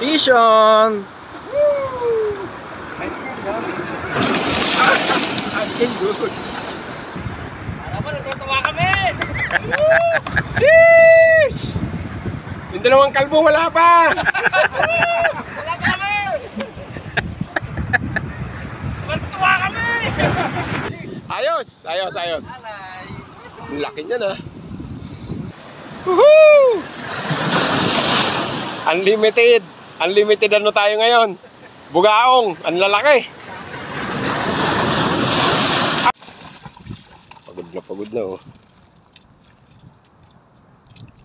Fish on! Again, good. Alam mo, natutuwa kami! Fish! Yung dalawang kalbo wala pa! Wala pa kami! Natutuwa kami! Ayos! Ayos, ayos. Alay! Ang laki niya na. Woohoo! Unlimited! Unlimited ano tayo ngayon? Bugaong! Ang lalaki! Pagod na oh.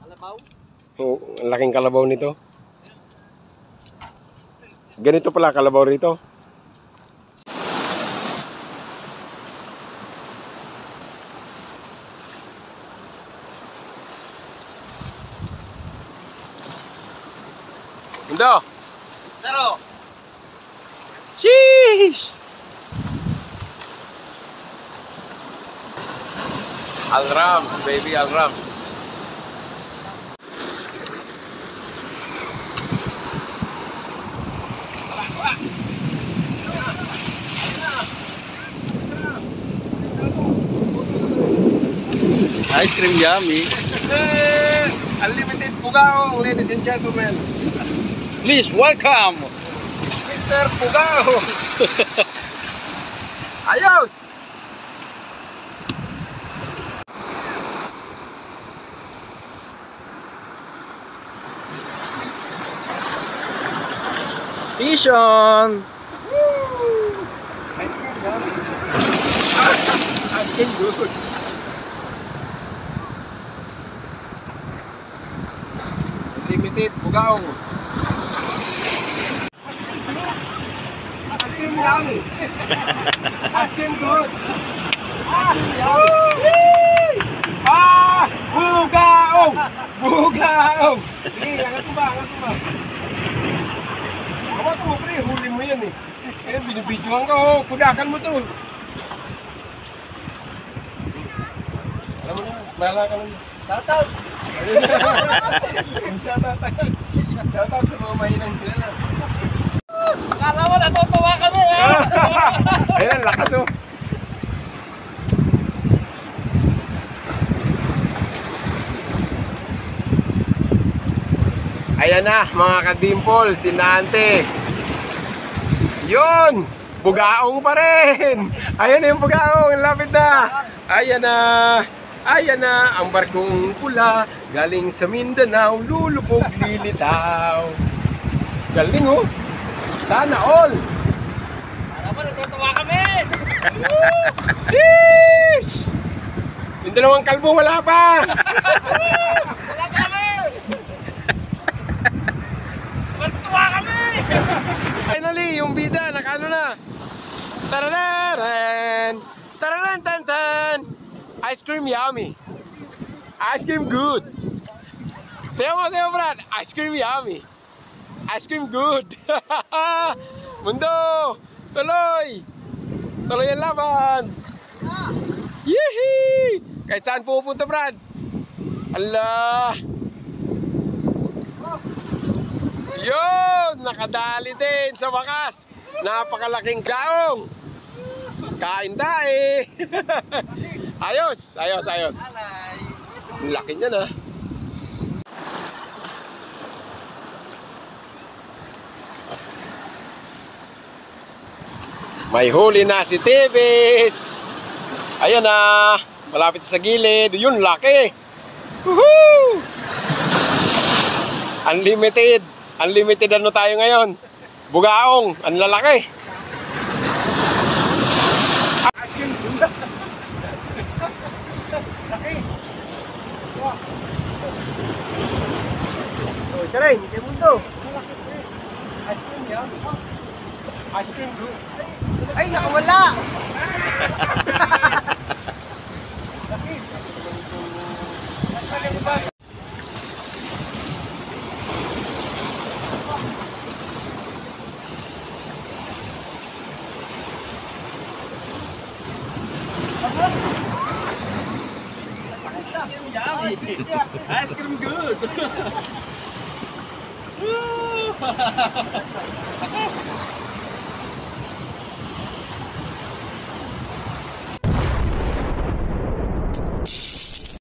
Alabaw? Oh, ang laking kalabaw nito. Ganito pala kalabaw rito. Indo! Pero! Sheesh! Alrams, baby, Alrams. Ice cream yummy. Unlimited Bugaong, ladies and gentlemen. Please welcome! Mr. Bugaong. Ayos! Fish on! Again, good. Unlimited Bugaong. Ice cream yummy. Ice cream good. Bugaong! Bugaong! Sige, angat mo ba? Angat mo ba? Angat mo, pre. Huli mo yan eh. Kaya binibidyoan ka, oh. Kudakan mo to. Alam mo na, bahala ka lang. Shoutout! Shoutout sa mga mahinang kilala. Kala mo, natutuwa kami ha! Ayun ang lakas oh. Ayan na mga kadimple, si Nante. Yun! Bugaong pa rin! Ayan na yung bugaong, lapit na! Ayan na! Ayan na ang barkong pula galing sa Mindanao, lulupog lilitaw. Galing oh! Sana all! Alam mo, natutuwa kami! Fish! Yung dalawang kalbo wala pa! Wala pa kami! Natutuwa kami! Finally, yung bida, nakaano na. Tarararan! Tararan tan tan! Ice cream yummy! Ice cream good! Sayo mo, Brad! Ice cream yummy! Ice cream good! Mundo! Tuloy! Tuloy ang laban! Yehey! Kahit saan pupunta, Brad? Allah! Yun! Nakadali din sa wakas! Napakalaking gaong! Kain tayo! Ayos! Ayos! Ayos! Alay! Ang laki niya na! May huli na si Tibis! Ayan na! Malapit sa gilid! Yun! Laki! Woohoo! Unlimited! Unlimited ano tayo ngayon? Bugaong! Ang lalaki! Oh, isa rin, kay Mundo. Ice cream yan. Ice cream good. Ay, nakawala! Ice cream good.